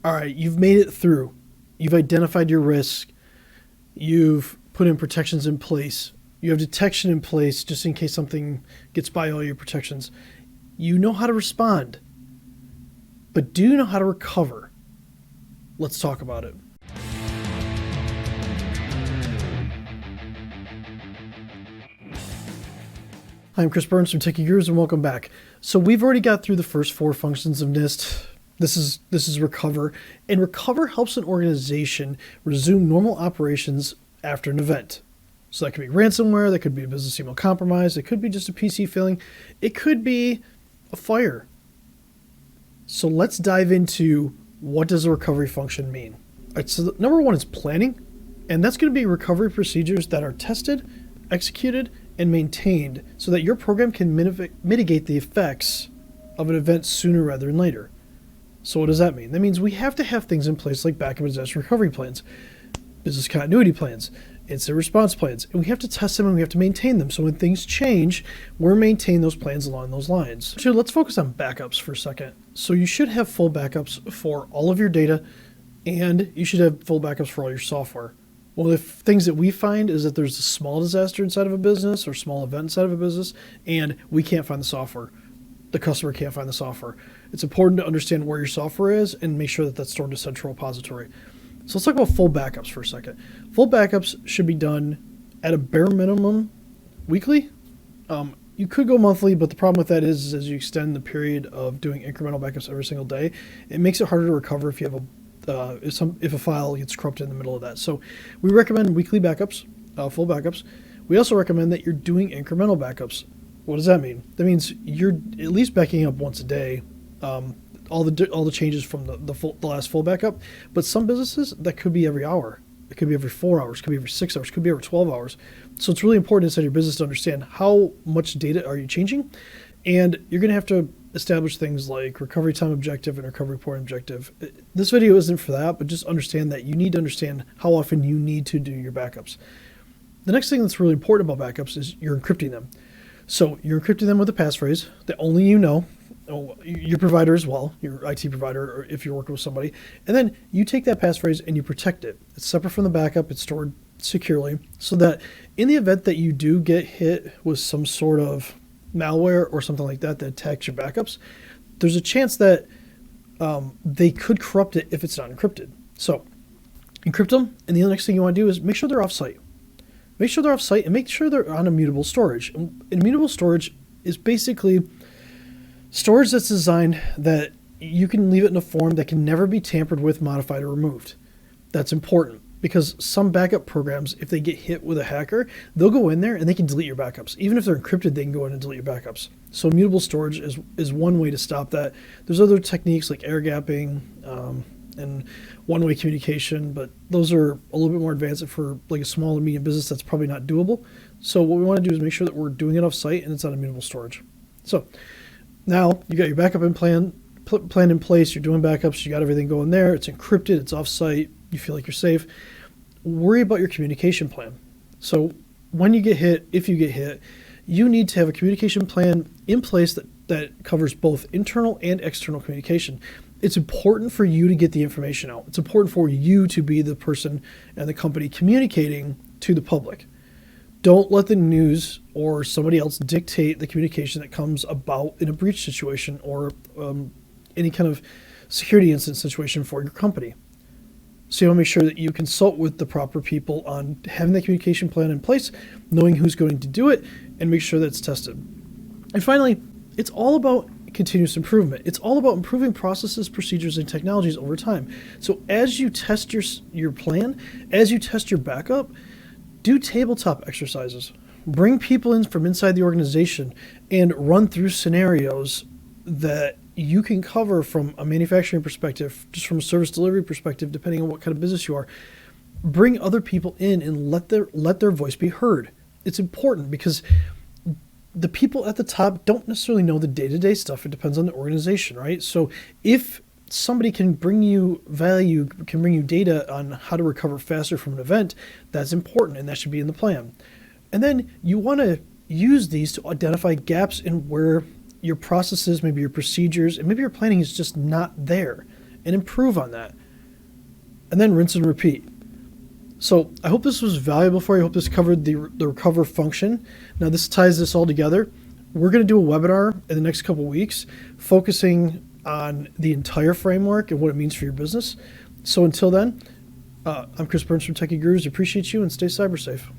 All right, you've made it through. You've identified your risk. You've put in protections in place. You have detection in place just in case something gets by all your protections. You know how to respond. But do you know how to recover? Let's talk about it. Hi, I'm Chris Burns from Techie Gurus, and welcome back. So we've already got through the first 4 functions of NIST. This is recover, and recover helps an organization resume normal operations after an event. So that could be ransomware, that could be a business email compromise, it could be just a PC failing, it could be a fire. So let's dive into what does a recovery function mean. All right, so number 1 is planning, and that's going to be recovery procedures that are tested, executed, and maintained so that your program can mitigate the effects of an event sooner rather than later. So what does that mean? That means we have to have things in place like backup and disaster recovery plans, business continuity plans, incident response plans, and we have to test them and we have to maintain them. So when things change, we're maintaining those plans along those lines. So let's focus on backups for a second. So you should have full backups for all of your data, and you should have full backups for all your software. Well, the things that we find is that there's a small disaster inside of a business or small event inside of a business, and we can't find the software. The customer can't find the software. It's important to understand where your software is and make sure that that's stored in a central repository. So let's talk about full backups for a second. Full backups should be done at a bare minimum weekly. You could go monthly, but the problem with that is as you extend the period of doing incremental backups every single day, it makes it harder to recover if you have if a file gets corrupted in the middle of that. So we recommend weekly backups, full backups. We also recommend that you're doing incremental backups. What does that mean? That means you're at least backing up once a day, all the changes from the last full backup. But some businesses, that could be every hour. It could be every 4 hours, it could be every 6 hours, it could be every 12 hours. So it's really important inside your business to understand how much data are you changing. And you're going to have to establish things like recovery time objective and recovery report objective. This video isn't for that, but just understand that you need to understand how often you need to do your backups. The next thing that's really important about backups is you're encrypting them. So you're encrypting them with a passphrase that only you know, your provider as well, your IT provider, or if you're working with somebody. And then you take that passphrase and you protect it. It's separate from the backup. It's stored securely so that in the event that you do get hit with some sort of malware or something like that that attacks your backups, there's a chance that they could corrupt it if it's not encrypted. So encrypt them, and the next thing you want to do is make sure they're off-site. Make sure they're off-site and make sure they're on immutable storage. Immutable storage is basically storage that's designed that you can leave it in a form that can never be tampered with, modified, or removed. That's important because some backup programs, if they get hit with a hacker, they'll go in there and they can delete your backups. Even if they're encrypted, they can go in and delete your backups. So immutable storage is one way to stop that. There's other techniques like air gapping and one-way communication, but those are a little bit more advanced for like a small and medium business. That's probably not doable. So what we want to do is make sure that we're doing it off-site and it's on immutable storage. So now you got your backup plan in place. You're doing backups. You got everything going there. It's encrypted. It's off-site. You feel like you're safe. Worry about your communication plan. So when you get hit, if you get hit, you need to have a communication plan in place that covers both internal and external communication. It's important for you to get the information out. It's important for you to be the person and the company communicating to the public. Don't let the news or somebody else dictate the communication that comes about in a breach situation or any kind of security incident situation for your company. So you want to make sure that you consult with the proper people on having the communication plan in place, knowing who's going to do it, and make sure that it's tested. And finally, it's all about continuous improvement. It's all about improving processes, procedures, and technologies over time. So as you test your plan, as you test your backup, do tabletop exercises. Bring people in from inside the organization and run through scenarios that you can cover from a manufacturing perspective, just from a service delivery perspective, depending on what kind of business you are. Bring other people in and let their voice be heard. It's important because the people at the top don't necessarily know the day-to-day stuff. It depends on the organization, right? So if somebody can bring you value, can bring you data on how to recover faster from an event, that's important, and that should be in the plan. And then you want to use these to identify gaps in where your processes, maybe your procedures, and maybe your planning is just not there. and improve on that. And then rinse and repeat. So I hope this was valuable for you. I hope this covered the recover function. Now this ties this all together. We're going to do a webinar in the next couple weeks focusing on the entire framework and what it means for your business. So until then, I'm Chris Burns from Techie Gurus. Appreciate you and stay cyber safe.